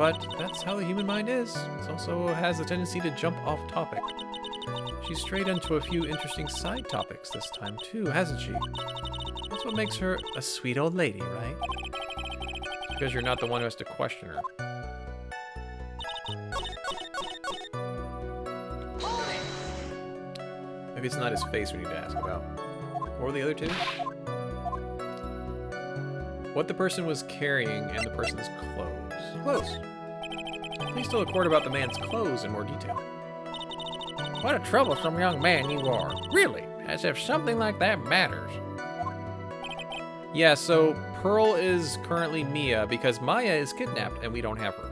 but that's how the human mind is. It also has a tendency to jump off topic. She's strayed into a few interesting side topics this time too, hasn't she? That's what makes her a sweet old lady, right? Because you're not the one who has to question her. Maybe it's not his face we need to ask about. Or the other two? What the person was carrying and the person's clothes. Clothes. Please tell the court about the man's clothes in more detail. What a troublesome young man you are. Really, as if something like that matters. Yeah, so Pearl is currently Mia because Maya is kidnapped and we don't have her.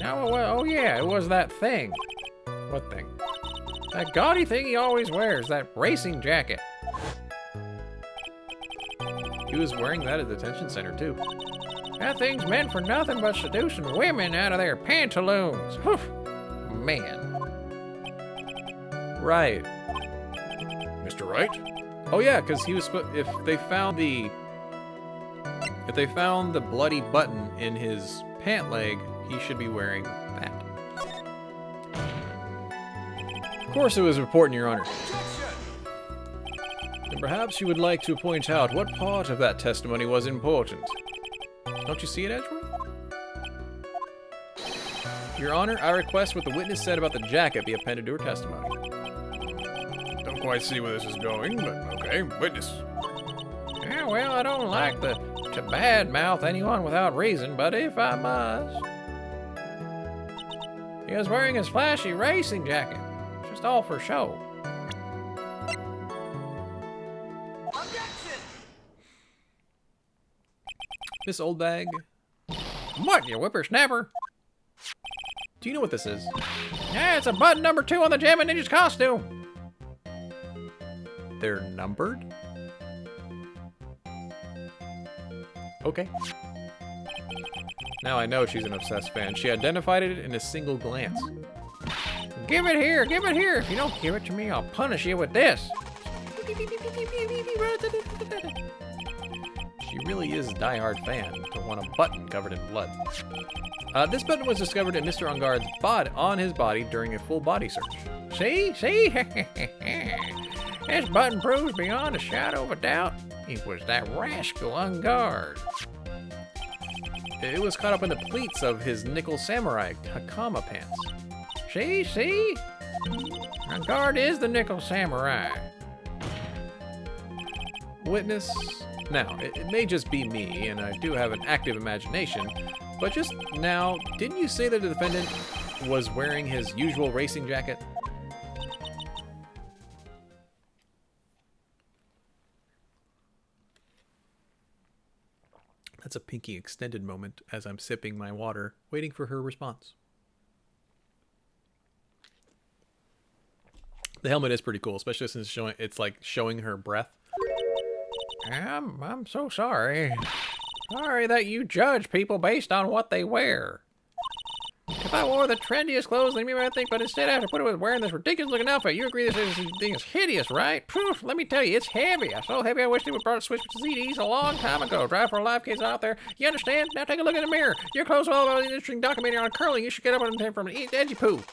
Oh yeah, it was that thing. What thing? That gaudy thing he always wears, that racing jacket. He was wearing that at the detention center too. That thing's meant for nothing but seducing women out of their pantaloons. Whew. Man. Right. Mr. Wright? Oh yeah, because he was. If they found the bloody button in his pant leg, he should be wearing that. Of course, it was important, Your Honor. And perhaps you would like to point out what part of that testimony was important. Don't you see it, Edgeworth? Your Honor, I request what the witness said about the jacket be appended to her testimony. Don't quite see where this is going, but okay. Witness. Yeah, well, I don't like to badmouth anyone without reason, but if I must. He was wearing his flashy racing jacket. Just all for show. Miss Oldbag, What, you whippersnapper? do you know what this is? Yeah, it's a button number 2 on the Jammin' Ninja's costume. They're numbered? Okay. Now I know she's an obsessed fan. She identified it in a single glance. Give it here, give it here. If you don't give it to me, I'll punish you with this. She really is a diehard fan to want a button covered in blood. This button was discovered in Mr. Engard's on his body during a full body search. See? This button proves beyond a shadow of a doubt it was that rascal Engard. It was caught up in the pleats of his nickel samurai Hakama pants. See? Engard is the nickel samurai. Witness. Now, it may just be me, and I do have an active imagination, but just now, didn't you say that the defendant was wearing his usual racing jacket? That's a pinky extended moment as I'm sipping my water, waiting for her response. The helmet is pretty cool, especially since it's like showing her breath. I'm so sorry. Sorry that you judge people based on what they wear. If I wore the trendiest clothes, then you might think, but instead I have to put it with wearing this ridiculous looking outfit. You agree this thing is hideous, right? Poof, let me tell you, it's heavy. It's so heavy I wish they would brought switch to CDs a long time ago. Drive for a live kids out there. You understand? Now take a look in the mirror. Your clothes are all about an interesting documentary on curling. You should get up on time from an edgy poo.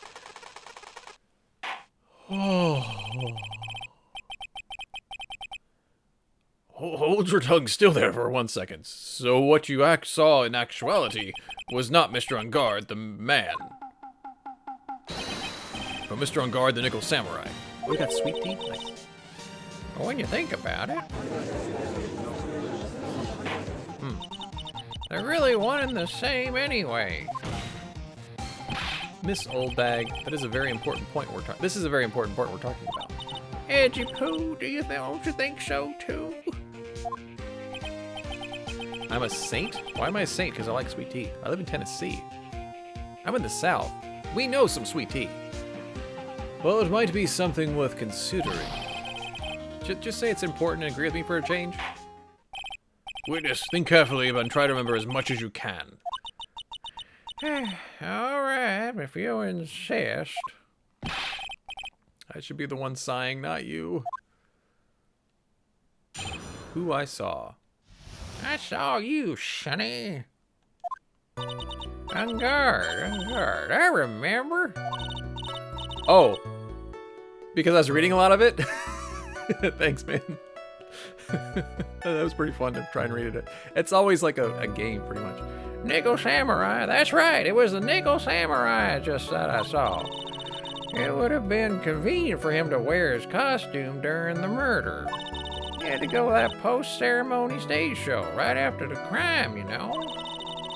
Hold your tongue still there for 1 second. So what you saw in actuality was not Mr. Engard, the man, but Mr. Engard, the nickel samurai. We got sweet tea? Nice. Well, when you think about it, they're really one and the same anyway. Miss Oldbag, that is a very important point this is a very important point we're talking about. Edgy poo, don't you think so too? I'm a saint? Why am I a saint? Because I like sweet tea. I live in Tennessee. I'm in the South. We know some sweet tea. Well, it might be something worth considering. Just say it's important and agree with me for a change. Witness, think carefully and try to remember as much as you can. All right, if you insist. I should be the one sighing, not you. Who I saw. I saw you, Sonny. On guard. I remember. Oh, because I was reading a lot of it? Thanks, man. That was pretty fun to try and read it. It's always like a game, pretty much. Nickel Samurai. That's right. It was the Nickel Samurai I just thought I saw. It would have been convenient for him to wear his costume during the murder. He had to go to that post-ceremony stage show right after the crime, you know.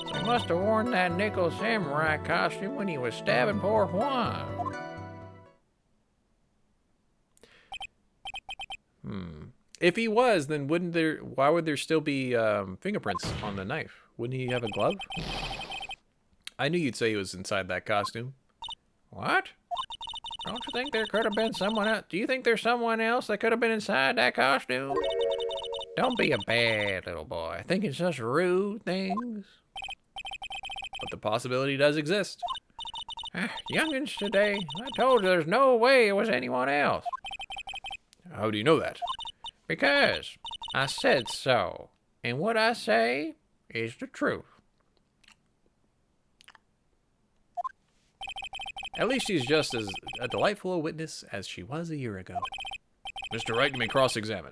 So he must have worn that Nickel Samurai costume when he was stabbing poor Juan. If he was, then why would there still be fingerprints on the knife? Wouldn't he have a glove? I knew you'd say he was inside that costume. What? Don't you think there could have been someone else? Do you think there's someone else that could have been inside that costume? Don't be a bad little boy, thinking such rude things. But the possibility does exist. Youngins today, I told you there's no way it was anyone else. How do you know that? Because I said so. And what I say is the truth. At least she's just as a delightful a witness as she was a year ago. Mr. Wright, you may cross-examine.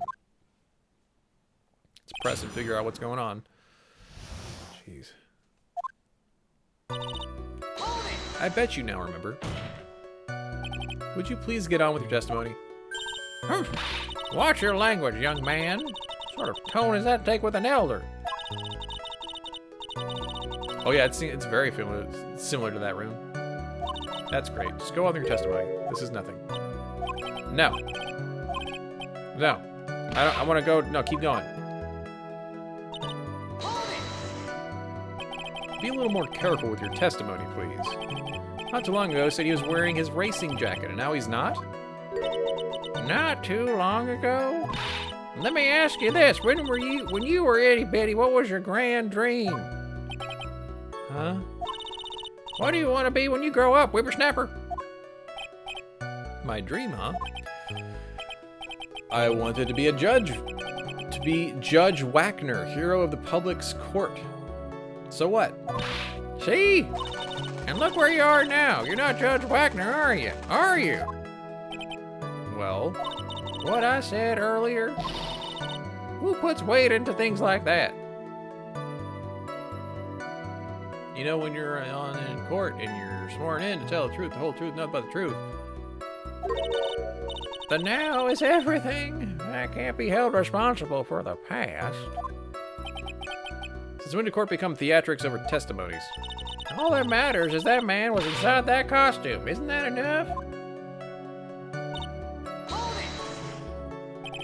Let's press and figure out what's going on. Jeez. I bet you now remember. Would you please get on with your testimony? Watch your language, young man. What sort of tone is that take with an elder? Oh yeah, it's very similar to that room. That's great. Just go on with your testimony. This is nothing. No. No. I want to go. No, keep going. Be a little more careful with your testimony, please. Not too long ago, said he was wearing his racing jacket, and now he's not? Not too long ago? Let me ask you this. When you were itty bitty, what was your grand dream? Huh? What do you want to be when you grow up, whippersnapper? My dream, huh? I wanted to be a judge. To be Judge Wagner, hero of the public's court. So what? See? And look where you are now. You're not Judge Wagner, are you? Are you? Well, what I said earlier? Who puts weight into things like that? you know, when you're in court and you're sworn in to tell the truth, the whole truth, nothing but the truth. The now is everything. I can't be held responsible for the past. Since when did court become theatrics over testimonies? All that matters is that man was inside that costume. Isn't that enough?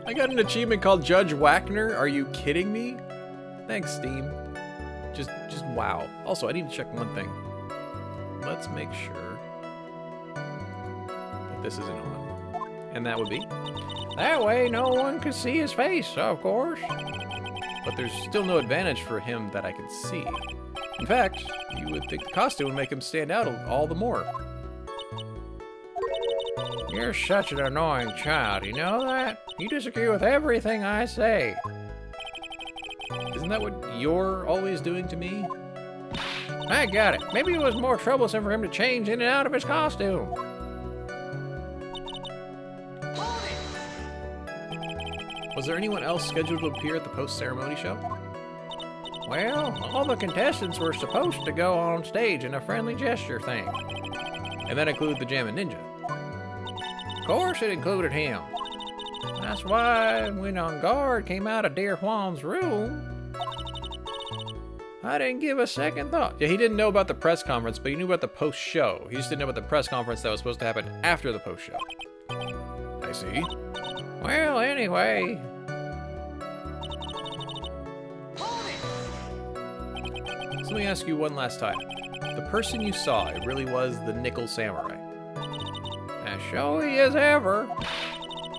I got an achievement called Judge Wagner. Are you kidding me? Thanks, Steam. Just wow. Also, I need to check one thing. Let's make sure that this isn't on. And that would be? That way no one could see his face, of course. But there's still no advantage for him that I can see. In fact, you would think the costume would make him stand out all the more. You're such an annoying child, you know that? You disagree with everything I say. Isn't that what you're always doing to me? I got it. Maybe it was more troublesome for him to change in and out of his costume. Was there anyone else scheduled to appear at the post-ceremony show? Well, all the contestants were supposed to go on stage in a friendly gesture thing. And that included the Jammin' Ninja. Of course it included him. That's why when On Guard came out of Dear Juan's room, I didn't give a second thought. Yeah, he didn't know about the press conference, but he knew about the post-show. He just didn't know about the press conference that was supposed to happen after the post-show. I see. Well, anyway. So let me ask you one last time. The person you saw, it really was the Nickel Samurai? As showy as ever.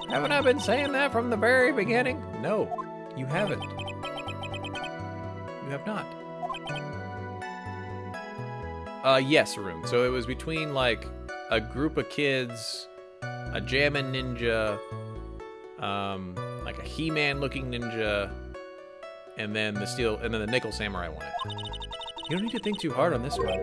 Haven't I been saying that from the very beginning? No, you haven't. You have not. Yes, Arun. So it was between, like, a group of kids, a Jammin' Ninja, like a He-Man looking ninja, and then the Nickel Samurai won it. You don't need to think too hard on this one.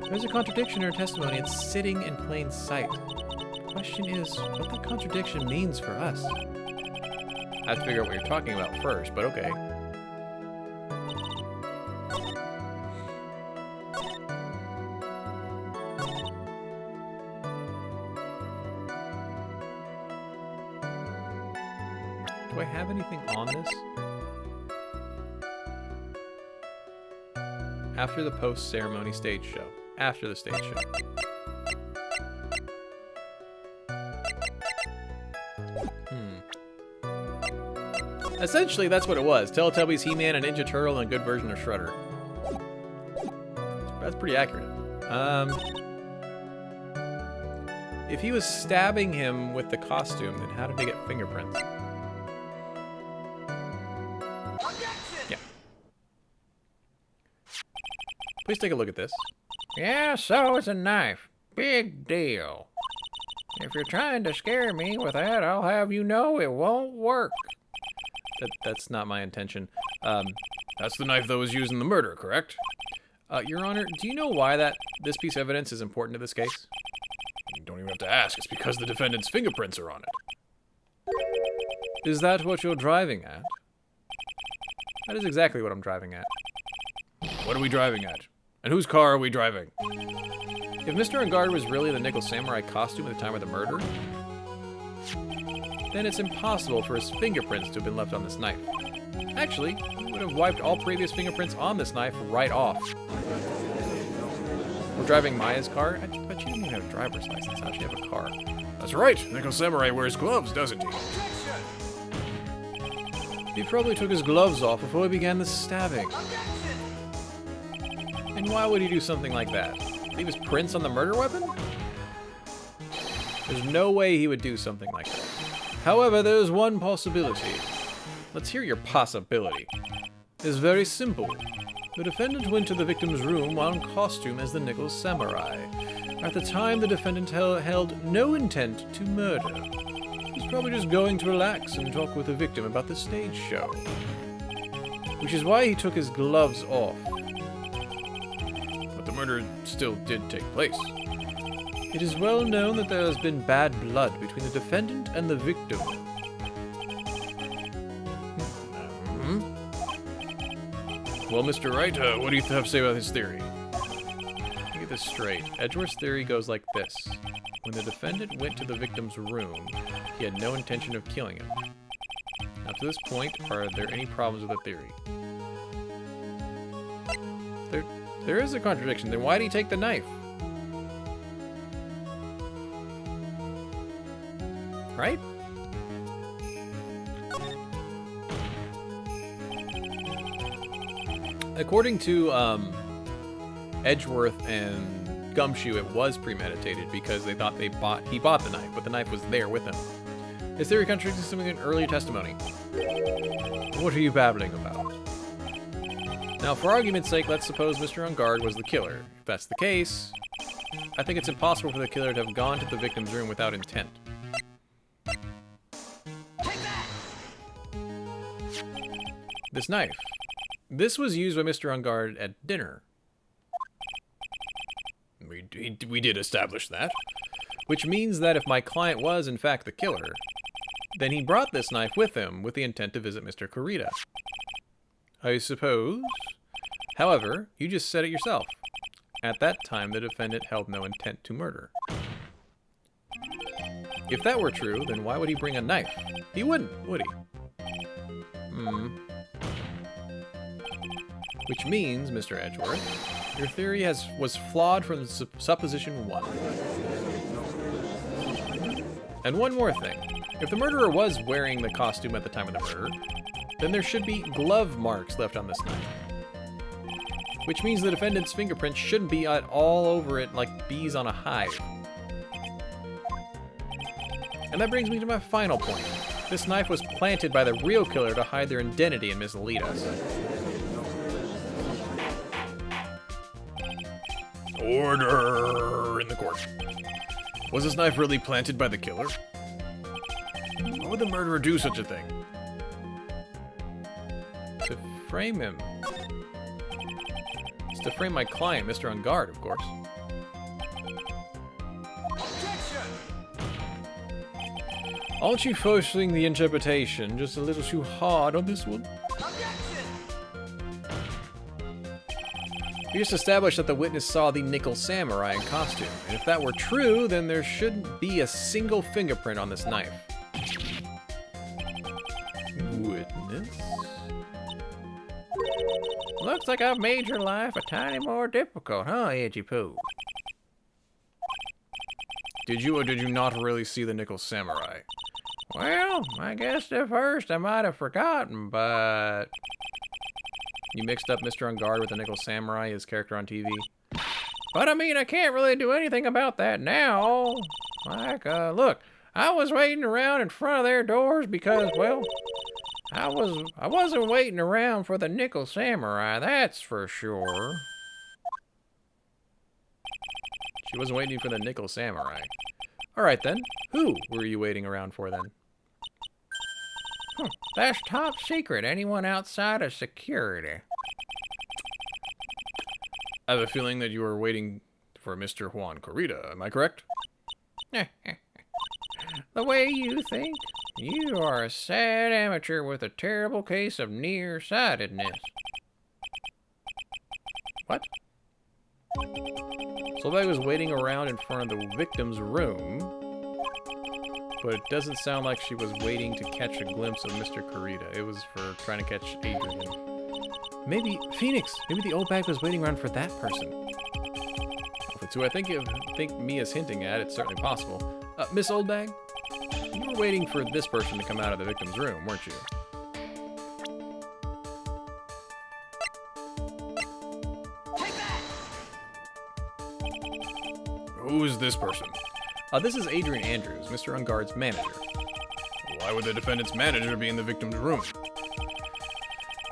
There's a contradiction in her testimony. It's sitting in plain sight. The question is, what that contradiction means for us. I have to figure out what you're talking about first, but okay. Do I have anything on this? After the post-ceremony stage show. After the stage show. Essentially, that's what it was. Teletubbies, He-Man, a Ninja Turtle, and a good version of Shredder. That's pretty accurate. If he was stabbing him with the costume, then how did he get fingerprints? Yeah. Please take a look at this. Yeah, so it's a knife. Big deal. If you're trying to scare me with that, I'll have you know it won't work. That's not my intention. That's the knife that was used in the murder, correct? Your Honor, do you know why this piece of evidence is important to this case? You don't even have to ask. It's because the defendant's fingerprints are on it. Is that what you're driving at? That is exactly what I'm driving at. What are we driving at? And whose car are we driving? If Mr. Ungard was really the Nickel Samurai costume at the time of the murder, then it's impossible for his fingerprints to have been left on this knife. Actually, he would have wiped all previous fingerprints on this knife right off. We're driving Maya's car? I bet you didn't even have a driver's license. How'd she have a car? That's right. Nickel Samurai wears gloves, doesn't he? He probably took his gloves off before he began the stabbing. And why would he do something like that? Leave his prints on the murder weapon? There's no way he would do something like that. However, there's one possibility. Let's hear your possibility. It's very simple. The defendant went to the victim's room while in costume as the Nickel Samurai. At the time, the defendant held no intent to murder. He was probably just going to relax and talk with the victim about the stage show. Which is why he took his gloves off. But the murder still did take place. It is well known that there has been bad blood between the defendant and the victim. Well, Mr. Wright, what do you have to say about his theory? Let me get this straight. Edgeworth's theory goes like this. When the defendant went to the victim's room, he had no intention of killing him. Now, to this point, are there any problems with the theory? There is a contradiction. Then why did he take the knife? Right? According to Edgeworth and Gumshoe, it was premeditated because they thought he bought the knife, but the knife was there with him. His theory contradicts something in earlier testimony. What are you babbling about? Now, for argument's sake, let's suppose Mr. Ungard was the killer. If that's the case, I think it's impossible for the killer to have gone to the victim's room without intent. This knife. This was used by Mr. Ungard at dinner. We did establish that. Which means that if my client was, in fact, the killer, then he brought this knife with him with the intent to visit Mr. Kurita. I suppose. However, you just said it yourself. At that time, the defendant held no intent to murder. If that were true, then why would he bring a knife? He wouldn't, would he? Which means, Mr. Edgeworth, your theory was flawed from supposition 1. And one more thing. If the murderer was wearing the costume at the time of the murder, then there should be glove marks left on this knife. Which means the defendant's fingerprints shouldn't be all over it like bees on a hive. And that brings me to my final point. This knife was planted by the real killer to hide their identity and mislead us. Order in the court. Was this knife really planted by the killer? Why would the murderer do such a thing? To frame him. It's to frame my client, Mr. On Guard, of course. Aren't you forcing the interpretation just a little too hard on this one? We just established that the witness saw the Nickel Samurai in costume, and if that were true, then there shouldn't be a single fingerprint on this knife. Witness? Looks like I've made your life a tiny more difficult, huh, Edgy Poo? Did you or did you not really see the Nickel Samurai? Well, I guess at first I might have forgotten, but... You mixed up Mr. On Guard with the Nickel Samurai, his character on TV? But I mean, I can't really do anything about that now. Like, look, I was waiting around in front of their doors because, well, I wasn't waiting around for the Nickel Samurai, that's for sure. She wasn't waiting for the Nickel Samurai. Alright then, who were you waiting around for then? That's top secret. Anyone outside of security. I have a feeling that you were waiting for Mr. Juan Corrida, am I correct? The way you think, you are a sad amateur with a terrible case of nearsightedness. What? Somebody was waiting around in front of the victim's room, but it doesn't sound like she was waiting to catch a glimpse of Mr. Corrida. It was for trying to catch Adrian. Maybe Phoenix. Maybe the old bag was waiting around for that person. If it's who I think Mia's hinting at, it's certainly possible. Miss Oldbag, you were waiting for this person to come out of the victim's room, weren't you? Who is this person? This is Adrian Andrews, Mr. On Guard's manager. Why would the defendant's manager be in the victim's room?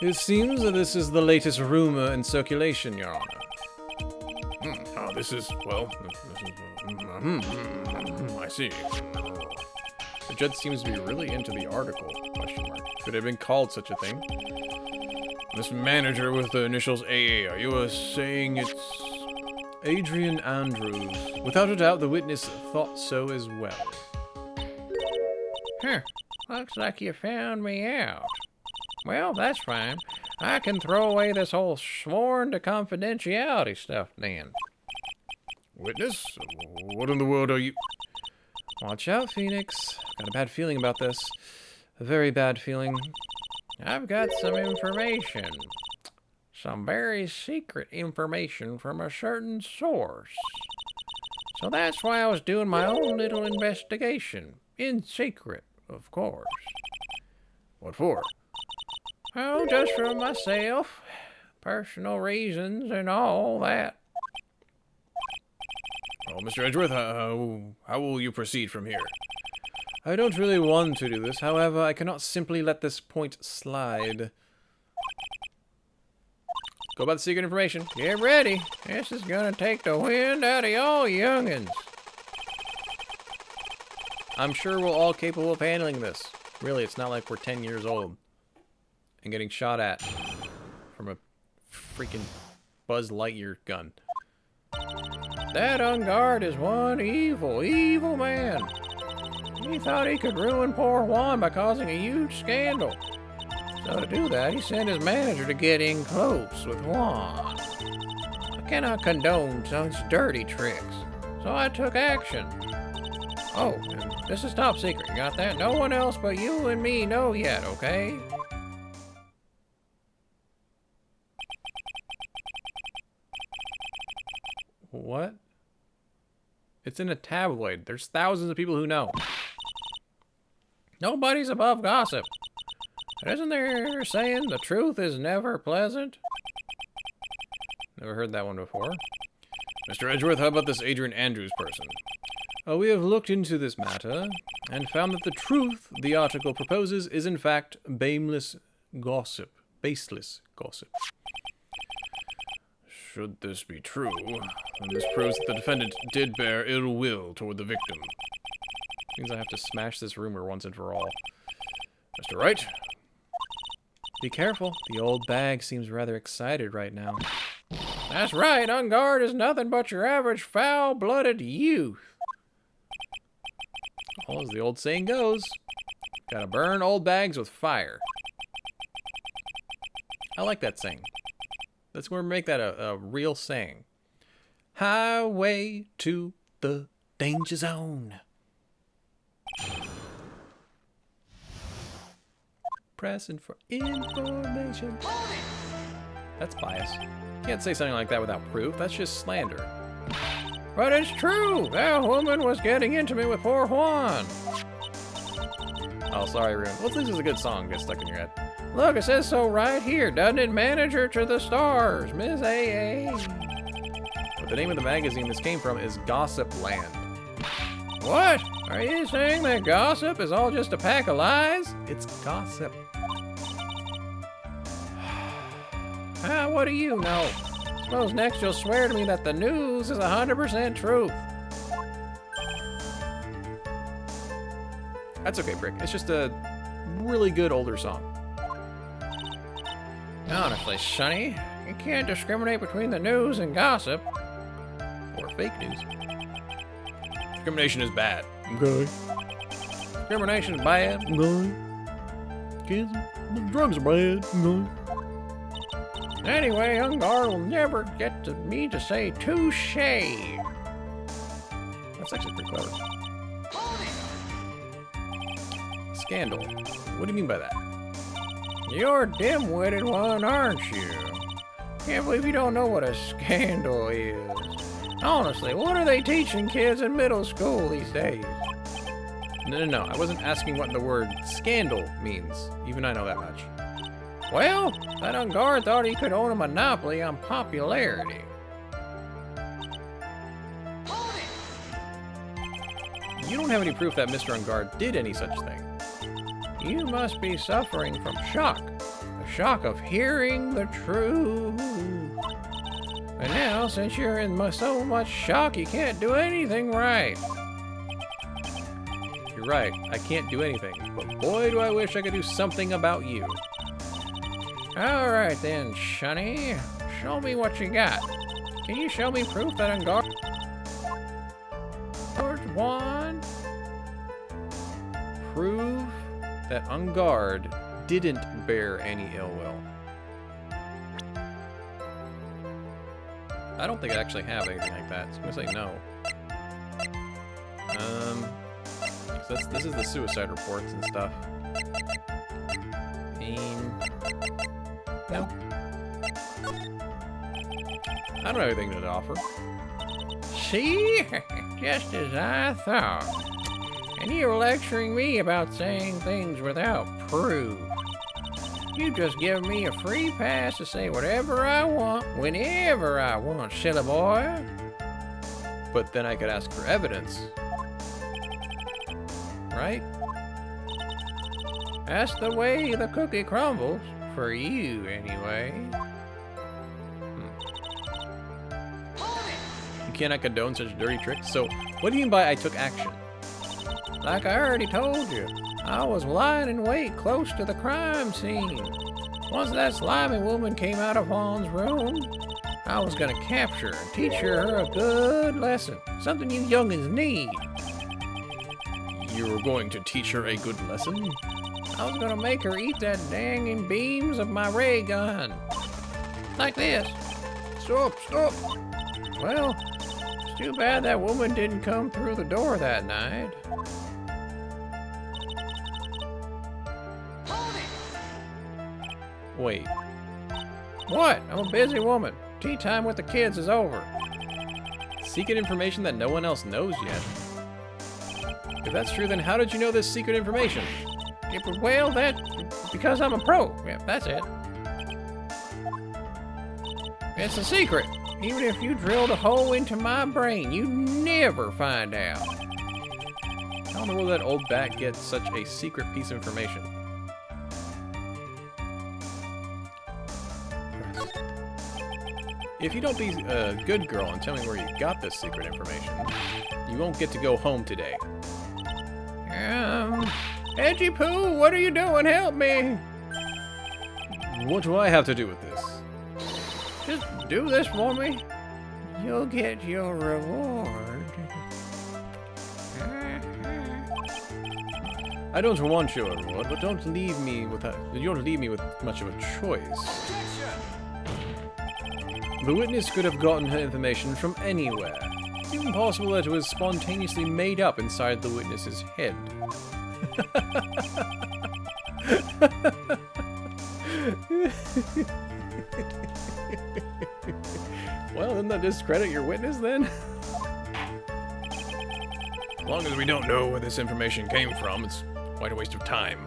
It seems that this is the latest rumor in circulation, Your Honor. This is, well, I see. The judge seems to be really into the article, question mark. Could have been called such a thing. This manager with the initials AA, are you saying it's Adrian Andrews? Without a doubt, the witness thought so as well. Looks like you found me out. Well, that's fine. I can throw away this whole sworn to confidentiality stuff then. Witness? What in the world are you... Watch out, Phoenix. Got a bad feeling about this. A very bad feeling. I've got some information. Some very secret information from a certain source. So that's why I was doing my own little investigation. In secret, of course. What for? Oh, just for myself. Personal reasons and all that. Well, Mr. Edgeworth, how will you proceed from here? I don't really want to do this. However, I cannot simply let this point slide. Go about the secret information. Get ready. This is gonna take the wind out of y'all youngins. I'm sure we're all capable of handling this. Really, it's not like we're 10 years old and getting shot at from a freaking Buzz Lightyear gun. That On Guard is one evil, evil man. He thought he could ruin poor Juan by causing a huge scandal. So to do that, he sent his manager to get in close with Juan. I cannot condone such dirty tricks, so I took action. Oh, and this is top secret, you got that? No one else but you and me know yet, okay? What? It's in a tabloid. There's thousands of people who know. Nobody's above gossip. Isn't there saying the truth is never pleasant? Never heard that one before. Mr. Edgeworth, how about this Adrian Andrews person? We have looked into this matter and found that the truth the article proposes is in fact baseless gossip. Baseless gossip. Should this be true, then this proves that the defendant did bear ill will toward the victim. Means I have to smash this rumor once and for all. Mr. Wright? Be careful. The old bag seems rather excited right now. That's right, Ungard is nothing but your average foul-blooded youth. Well, as the old saying goes, gotta burn old bags with fire. I like that saying. Let's go make that a real saying. Highway to the danger zone. Pressing for information. That's bias. Can't say something like that without proof. That's just slander. But it's true. That woman was getting intimate with poor Juan. Oh, sorry, Rune. Well, this is a good song. Get stuck in your head. Look, it says so right here. Doesn't it? Manager to the stars, Ms. AA. But the name of the magazine this came from is Gossip Land. What? Are you saying that gossip is all just a pack of lies? It's gossip. What do you know? Suppose next you'll swear to me that the news is 100% truth. That's okay, Brick. It's just a really good older song. Honestly, Sonny, you can't discriminate between the news and gossip. Or fake news. Discrimination is bad. Okay. Discrimination is bad. Okay. Kids, the drugs are bad. Okay. Anyway, Ungard will never get to me to say touche. That's actually pretty clever. Scandal. What do you mean by that? You're a dim-witted one, aren't you? Can't believe you don't know what a scandal is. Honestly, what are they teaching kids in middle school these days? No. I wasn't asking what the word scandal means. Even I know that much. Well, that Ungard thought he could own a monopoly on popularity. You don't have any proof that Mr. Ungard did any such thing. You must be suffering from shock. The shock of hearing the truth. And now, since you're in so much shock, you can't do anything right. You're right, I can't do anything. But boy, do I wish I could do something about you. Alright then, Shunny. Show me what you got. Can you show me proof that Ungard won? Prove that Ungard didn't bear any ill will. I don't think I actually have anything like that, so I'm gonna say no. So this is the suicide reports and stuff. No. I don't have anything to offer. See? Just as I thought. And you're lecturing me about saying things without proof. You just give me a free pass to say whatever I want, whenever I want, silly boy. But then I could ask for evidence. Right? That's the way the cookie crumbles. For you, anyway. You cannot condone such dirty tricks. So, what do you mean by I took action? Like I already told you, I was lying in wait close to the crime scene. Once that slimy woman came out of Juan's room, I was gonna capture her and teach her a good lesson. Something you youngins need. You were going to teach her a good lesson? I was gonna make her eat that danging beams of my ray gun. Like this. Stop. Well, it's too bad that woman didn't come through the door that night. Wait. What? I'm a busy woman. Tea time with the kids is over. Secret information that no one else knows yet? If that's true, then how did you know this secret information? Yeah, but, well, because I'm a pro. Yeah, that's it. It's a secret. Even if you drilled a hole into my brain, you'd never find out. How in the world did that old bat get such a secret piece of information? If you don't be a good girl and tell me where you got this secret information, you won't get to go home today. Edgy Poo, what are you doing? Help me! What do I have to do with this? Just do this for me. You'll get your reward. I don't want your reward, but don't leave me with much of a choice. The witness could have gotten her information from anywhere. It's even possible that it was spontaneously made up inside the witness's head. Well, didn't that discredit your witness then? As long as we don't know where this information came from, it's quite a waste of time.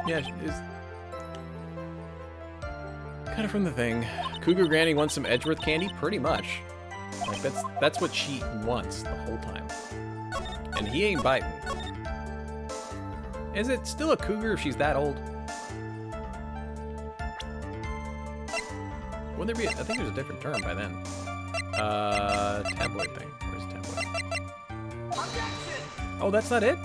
Yeah, it's kind of from the thing. Cougar Granny wants some Edgeworth candy? Pretty much. Like, that's what she wants the whole time. And he ain't biting. Is it still a cougar if she's that old? Wouldn't there be I think there's a different term by then. Tabloid thing. Where's tabloid? Oh, that's not it?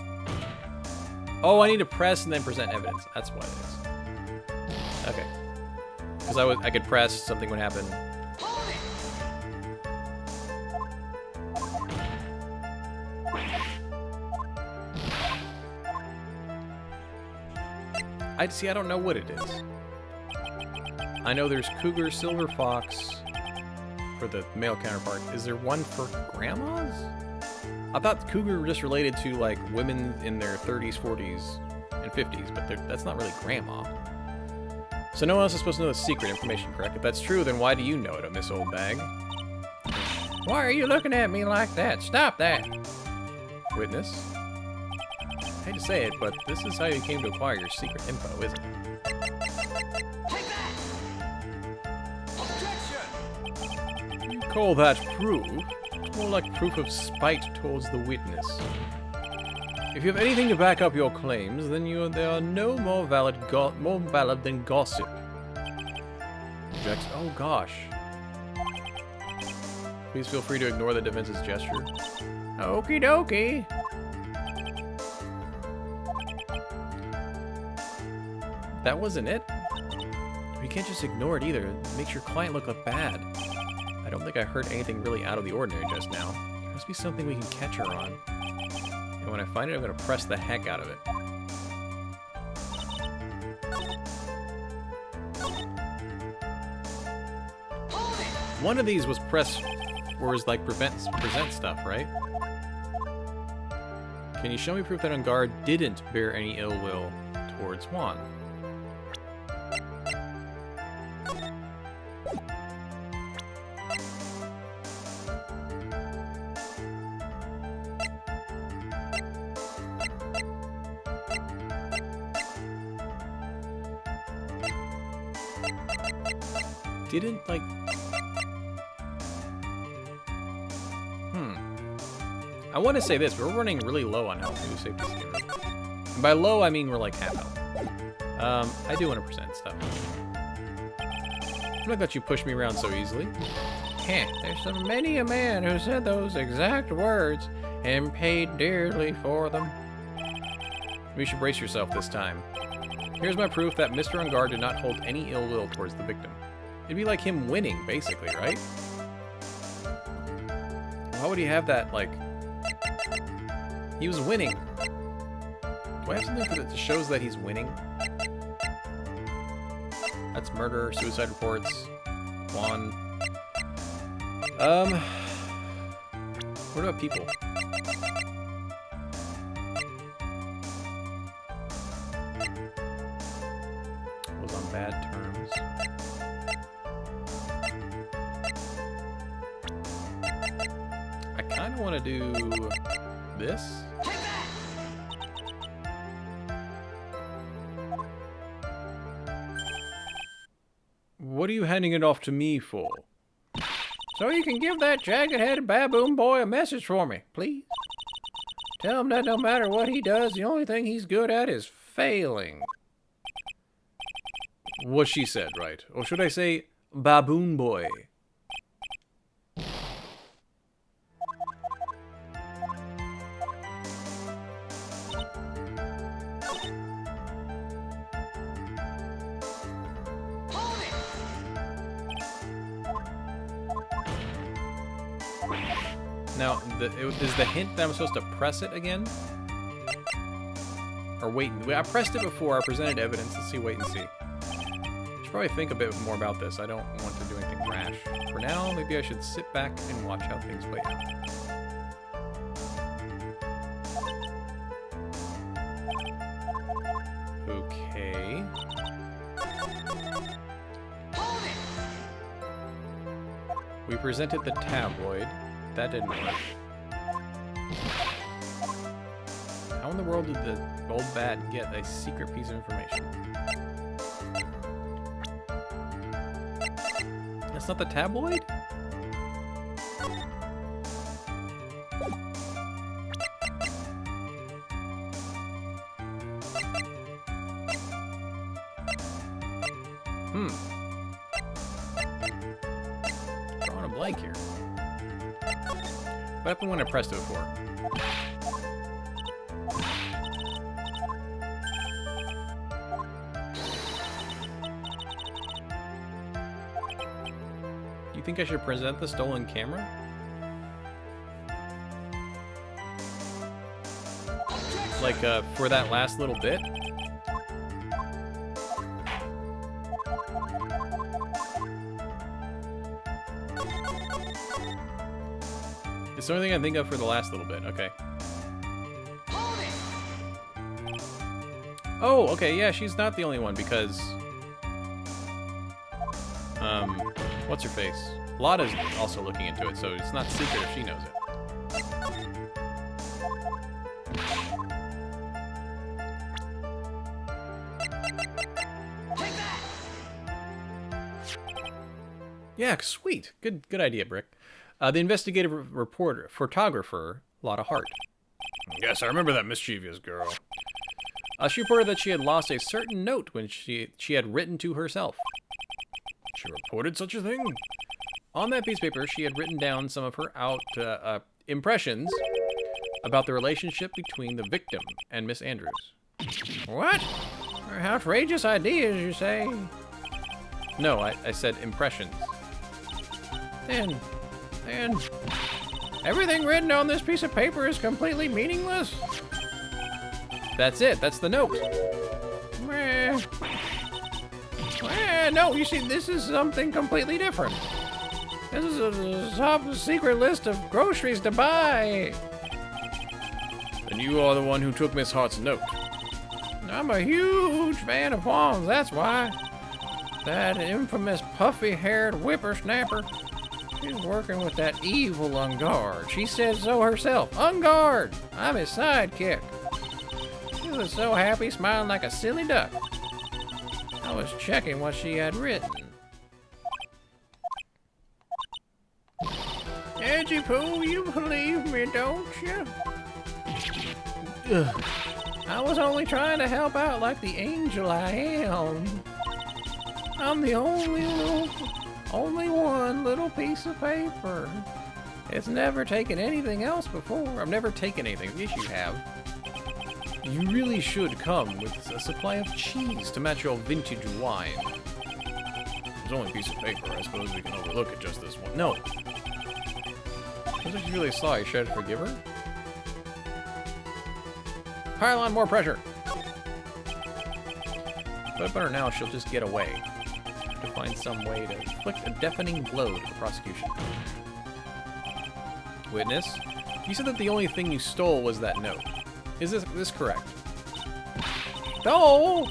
Oh, I need to press and then present evidence. That's what it is. Okay. Because I could press, something would happen. I don't know what it is. I know there's cougar, silver fox for the male counterpart. Is there one for grandmas? I thought cougar were just related to like women in their 30s, 40s, and 50s, but that's not really grandma. So no one else is supposed to know the secret information, correct? If that's true, then why do you know it, Miss Old Bag? Why are you looking at me like that? Stop that. Witness? I hate to say it, but this is how you came to acquire your secret info, isn't it? You call that proof? It's more like proof of spite towards the witness. If you have anything to back up your claims, then they are no more valid than gossip. Oh gosh. Please feel free to ignore the defense's gesture. Okie dokie. That wasn't it? You can't just ignore it either. It makes your client look bad. I don't think I heard anything really out of the ordinary just now. There must be something we can catch her on. And when I find it, I'm going to press the heck out of it. One of these was like present stuff, right? Can you show me proof that On Guard didn't bear any ill will towards Juan? Didn't, like... I want to say this, but we're running really low on health. New safety zero. And by low, I mean we're like half health. I do want to present stuff. I'm not let you push me around so easily. There's so many a man who said those exact words and paid dearly for them. You should brace yourself this time. Here's my proof that Mr. On Guard did not hold any ill will towards the victim. It'd be like him winning, basically, right? Why would he have that, like... He was winning. Do I have something that shows that he's winning? That's murder, suicide reports, Juan. What about people? Was on bad terms. I kind of want to do this. What are you handing it off to me for? So you can give that jagged-headed baboon boy a message for me, please. Tell him that no matter what he does, the only thing he's good at is failing. What she said, right? Or should I say, baboon boy? Now, is the hint that I'm supposed to press it again? Or wait? I pressed it before. I presented evidence. Let's see. Wait and see. I should probably think a bit more about this. I don't want to do anything rash. For now, maybe I should sit back and watch how things play out. Okay. We presented the tabloid. That didn't work. How in the world did the old bat get a secret piece of information? That's not the tabloid? Drawing a blank here. What happened when I pressed it before? You think I should present the stolen camera? Like, for that last little bit? It's the only thing I think of for the last little bit. Okay. Oh, okay, yeah, she's not the only one because... what's her face? Lotta's also looking into it, so it's not secret if she knows it. Yeah, sweet. Good idea, Brick. The investigative reporter, photographer, Lotta Hart. Yes, I remember that mischievous girl. She reported that she had lost a certain note when she had written to herself. She reported such a thing? On that piece of paper, she had written down some of her impressions about the relationship between the victim and Miss Andrews. What? Outrageous ideas, you say? No, I said impressions. Then everything written on this piece of paper is completely meaningless? That's it. That's the note. No, you see, this is something completely different. This is a top secret list of groceries to buy. Then you are the one who took Miss Hart's note. I'm a huge fan of Juan's, that's why. That infamous puffy-haired whippersnapper. She's working with that evil Ungard. She said so herself. Ungard! I'm his sidekick. She was so happy, smiling like a silly duck. I was checking what she had written. Edgy Pooh, you believe me, don't you? Ugh. I was only trying to help out like the angel I am. I'm the only one little piece of paper. It's never taken anything else before. I've never taken anything. Yes, you have. You really should come with a supply of cheese to match your vintage wine. It's only a piece of paper. I suppose we can overlook it just this one. No. Wasn't she really sorry? Should I forgive her? Pile on more pressure. If I put her now, she'll just get away. To find some way to inflict a deafening blow to the prosecution. Witness, you said that the only thing you stole was that note. Is this correct? Stole?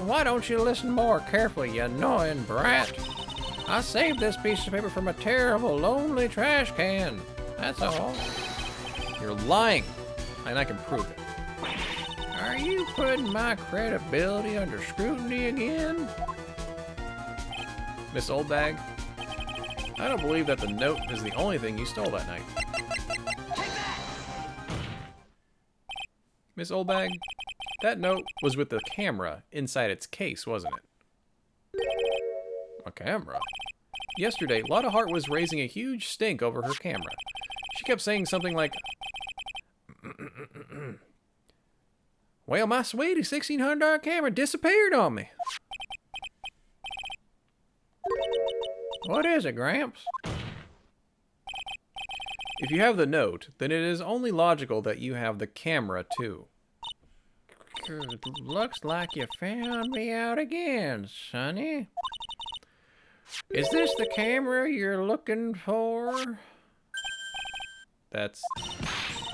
Why don't you listen more carefully, you annoying brat? I saved this piece of paper from a terrible, lonely trash can. That's all. You're lying, and I can prove it. Are you putting my credibility under scrutiny again? Miss Oldbag, I don't believe that the note is the only thing you stole that night. Miss Oldbag, that note was with the camera inside its case, wasn't it? A camera? Yesterday, Lotta Hart was raising a huge stink over her camera. She kept saying something like, well, my sweetie $1,600 camera disappeared on me. What is it, Gramps? If you have the note, then it is only logical that you have the camera too. Looks like you found me out again, Sonny. Is this the camera you're looking for? That's...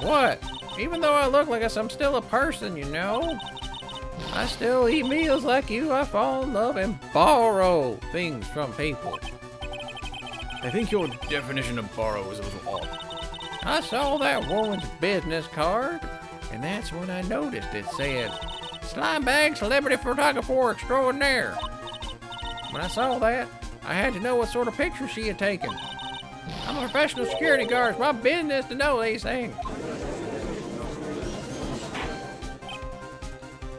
What? Even though I look like I'm still a person, you know? I still eat meals like you. I fall in love and borrow things from people. I think your definition of borrow is a little off. I saw that woman's business card, and that's when I noticed it said, Slime Bag Celebrity Photographer Extraordinaire. When I saw that, I had to know what sort of picture she had taken. I'm a professional security guard. It's my business to know these things.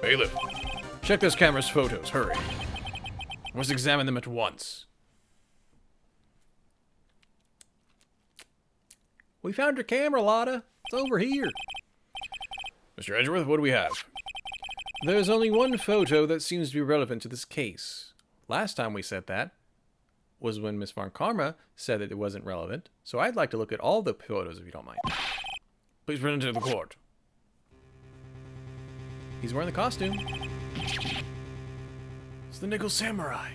Bailiff, check this camera's photos. Hurry. Let's examine them at once. We found your camera, Lotta. It's over here. Mr. Edgeworth, what do we have? There's only one photo that seems to be relevant to this case. Last time we said that was when Miss Von Karma said that it wasn't relevant, so I'd like to look at all the photos if you don't mind. Please bring it to the court. He's wearing the costume. It's the Nickel Samurai.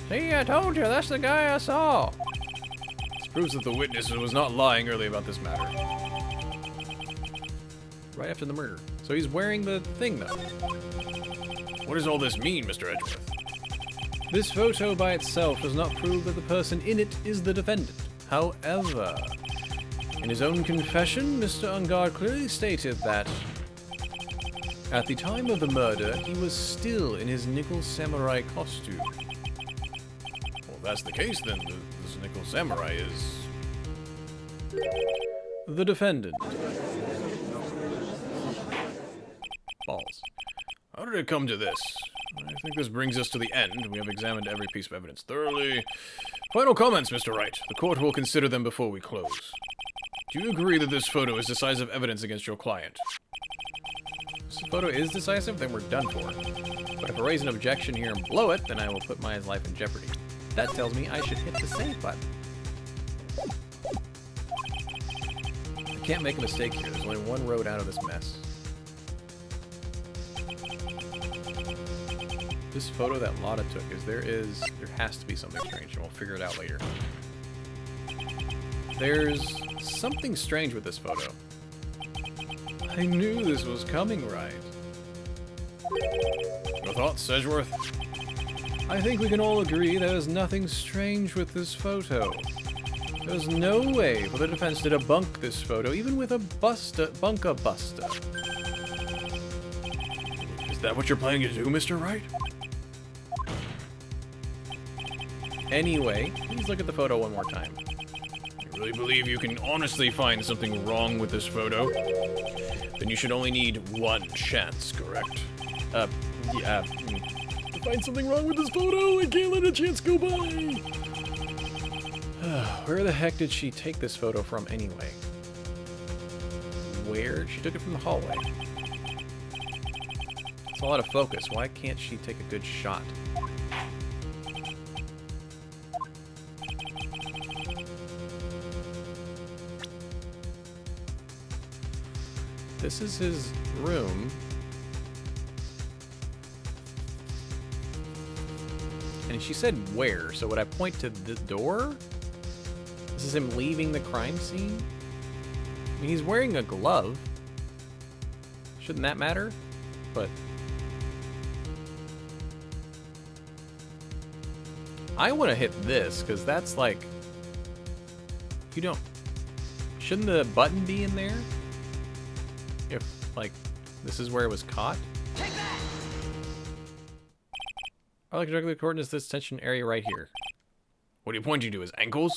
See, I told you, that's the guy I saw. This proves that the witness was not lying early about this matter. Right after the murder. So he's wearing the thing, though. What does all this mean, Mr. Edgeworth? This photo by itself does not prove that the person in it is the defendant. However, in his own confession, Mr. Ungard clearly stated that at the time of the murder, he was still in his Nickel Samurai costume. Well, if that's the case, then this Nickel Samurai is... the defendant. Balls. How did it come to this? I think this brings us to the end. We have examined every piece of evidence thoroughly. Final comments, Mr. Wright. The court will consider them before we close. Do you agree that this photo is decisive evidence against your client? If this photo is decisive, then we're done for. But if I raise an objection here and blow it, then I will put my life in jeopardy. That tells me I should hit the save button. I can't make a mistake here. There's only one road out of this mess. This photo that Lotta took there has to be something strange, and we'll figure it out later. There's something strange with this photo. I knew this was coming, right? Your thoughts, Edgeworth? I think we can all agree there's nothing strange with this photo. There's no way for the defense to debunk this photo, even with a bunka buster. Is that what you're planning to do, Mr. Wright? Anyway, please look at the photo one more time. You really believe you can honestly find something wrong with this photo? Then you should only need one chance, correct? Yeah. To find something wrong with this photo, I can't let a chance go by! Where the heck did she take this photo from anyway? Where? She took it from the hallway. It's a lot of focus. Why can't she take a good shot? This is his room. And she said where, so would I point to the door? This is him leaving the crime scene? I mean, he's wearing a glove. Shouldn't that matter? But I want to hit this, because that's like... You don't... Shouldn't the button be in there? If, like, this is where it was caught? Take that! I like directly according to this tension area right here. What are you pointing to, his ankles?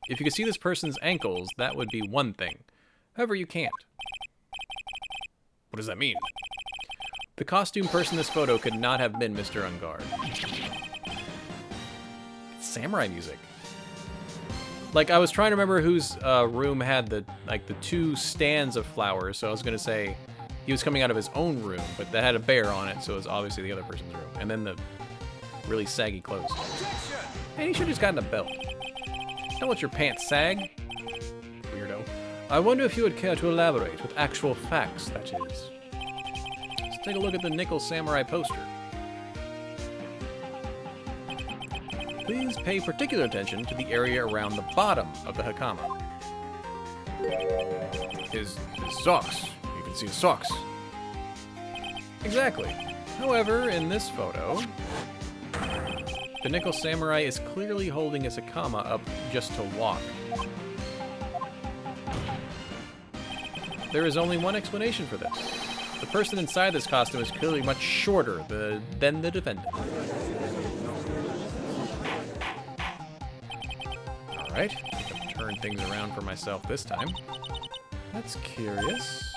If you could see this person's ankles, that would be one thing. However, you can't. What does that mean? The costume person in this photo could not have been Mr. Ungard. It's samurai music. Like, I was trying to remember whose room had the two stands of flowers, so I was gonna say he was coming out of his own room, but that had a bear on it, so it was obviously the other person's room. And then the really saggy clothes. And he should have just gotten a belt. Don't let your pants sag. Weirdo. I wonder if you would care to elaborate with actual facts, that is. Let's take a look at the Nickel Samurai poster. Please pay particular attention to the area around the bottom of the Hakama. His socks. You can see his socks. Exactly. However, in this photo, the Nickel Samurai is clearly holding his Hakama up just to walk. There is only one explanation for this. The person inside this costume is clearly much shorter than the defendant. Alright, I'll turn things around for myself this time. That's curious.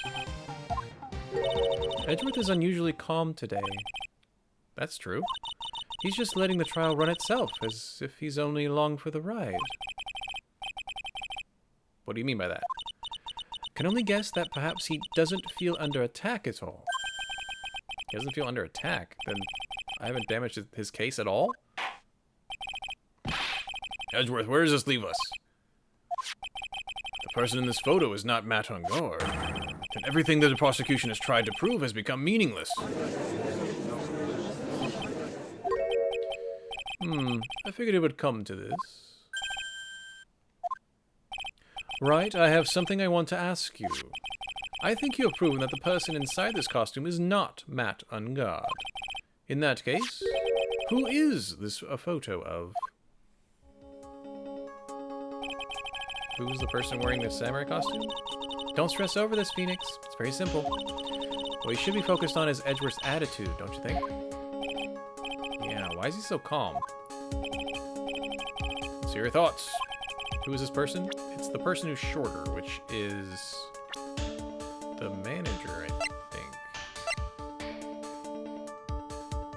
Edgeworth is unusually calm today. That's true. He's just letting the trial run itself, as if he's only along for the ride. What do you mean by that? Can only guess that perhaps he doesn't feel under attack at all. He doesn't feel under attack? Then I haven't damaged his case at all? Edgeworth, where does this leave us? The person in this photo is not Matt on guard. Then everything that the prosecution has tried to prove has become meaningless. I figured it would come to this. Right, I have something I want to ask you. I think you have proven that the person inside this costume is not Matt on guard. In that case, who is this a photo of? Who's the person wearing the samurai costume? Don't stress over this, Phoenix. It's very simple. What you should be focused on is Edgeworth's attitude, don't you think? Yeah, why is he so calm? Let's hear your thoughts. Who is this person? It's the person who's shorter, which is the manager, I think.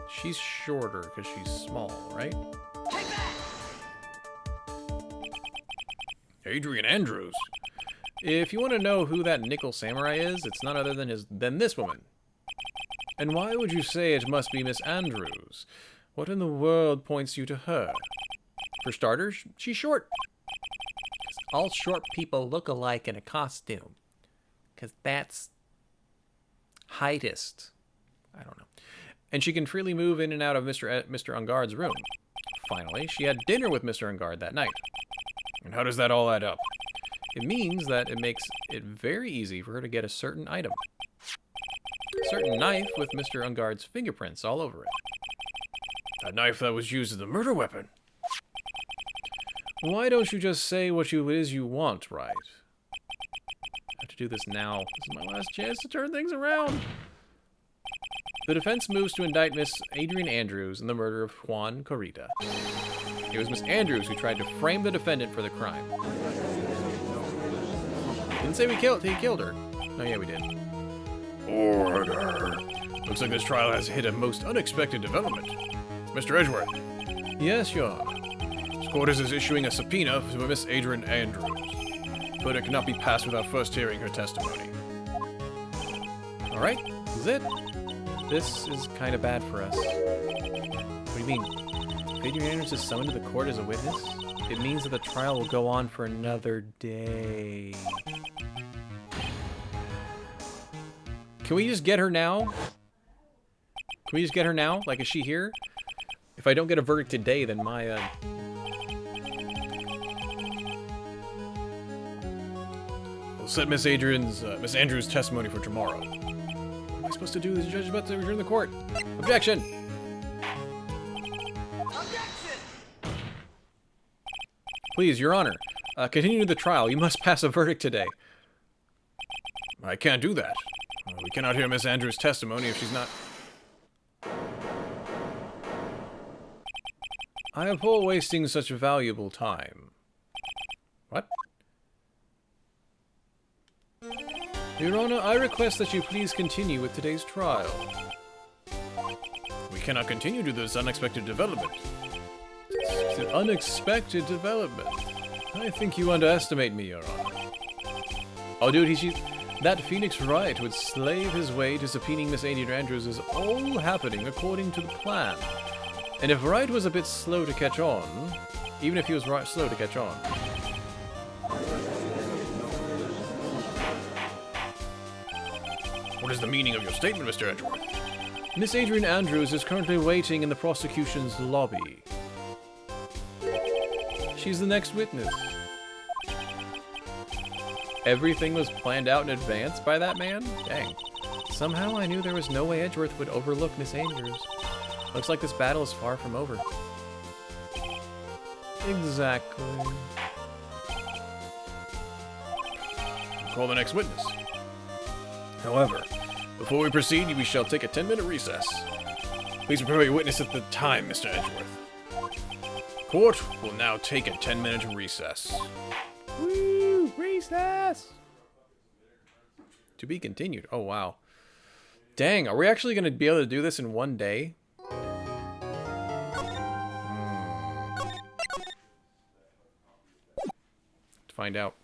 She's shorter because she's small, right? Adrian Andrews. If you want to know who that Nickel Samurai is, it's none other than this woman. And why would you say it must be Miss Andrews? What in the world points you to her? For starters, she's short. All short people look alike in a costume. Because that's heightest. I don't know. And she can freely move in and out of Mr. Ungard's room. Finally, she had dinner with Mr. Ungard that night. And how does that all add up? It means that it makes it very easy for her to get a certain item. A certain knife with Mr. Ungard's fingerprints all over it. A knife that was used as a murder weapon. Why don't you just say what it is you want, Wright? I have to do this now. This is my last chance to turn things around. The defense moves to indict Miss Adrian Andrews in the murder of Juan Corrida. It was Miss Andrews who tried to frame the defendant for the crime. Didn't say he killed her. Oh yeah, we did. Order. Looks like this trial has hit a most unexpected development. Mr. Edgeworth. Yes, Your Honor. This court is issuing a subpoena to Miss Adrian Andrews. Verdict cannot be passed without first hearing her testimony. Alright, this is it. This is kind of bad for us. What do you mean? If Adrian Andrews is summoned to the court as a witness, it means that the trial will go on for another day. Can we just get her now? Can we just get her now? Like, is she here? If I don't get a verdict today, then my, We'll set Miss Andrews' testimony for tomorrow. What am I supposed to do? The judge is about to return to the court. Objection! Please, Your Honor, continue the trial. You must pass a verdict today. I can't do that. We cannot hear Miss Andrews' testimony if she's not... I abhor wasting such valuable time. What? Your Honor, I request that you please continue with today's trial. We cannot continue to this unexpected development. It's an unexpected development. I think you underestimate me, Your Honor. Oh, dude, that Phoenix Wright would slave his way to subpoenaing Miss Adrian Andrews is all happening according to the plan. And if Wright was a bit slow to catch on, even if he was slow to catch on, What is the meaning of your statement, Mr. Edgeworth? Miss Adrian Andrews is currently waiting in the prosecution's lobby. She's the next witness. Everything was planned out in advance by that man? Dang. Somehow I knew there was no way Edgeworth would overlook Miss Andrews. Looks like this battle is far from over. Exactly. Call the next witness. However, before we proceed, we shall take a 10-minute recess. Please prepare your witness at the time, Mr. Edgeworth. Court will now take a 10-minute recess. Woo! Recess! To be continued. Oh, wow. Dang, are we actually going to be able to do this in one day? To find out.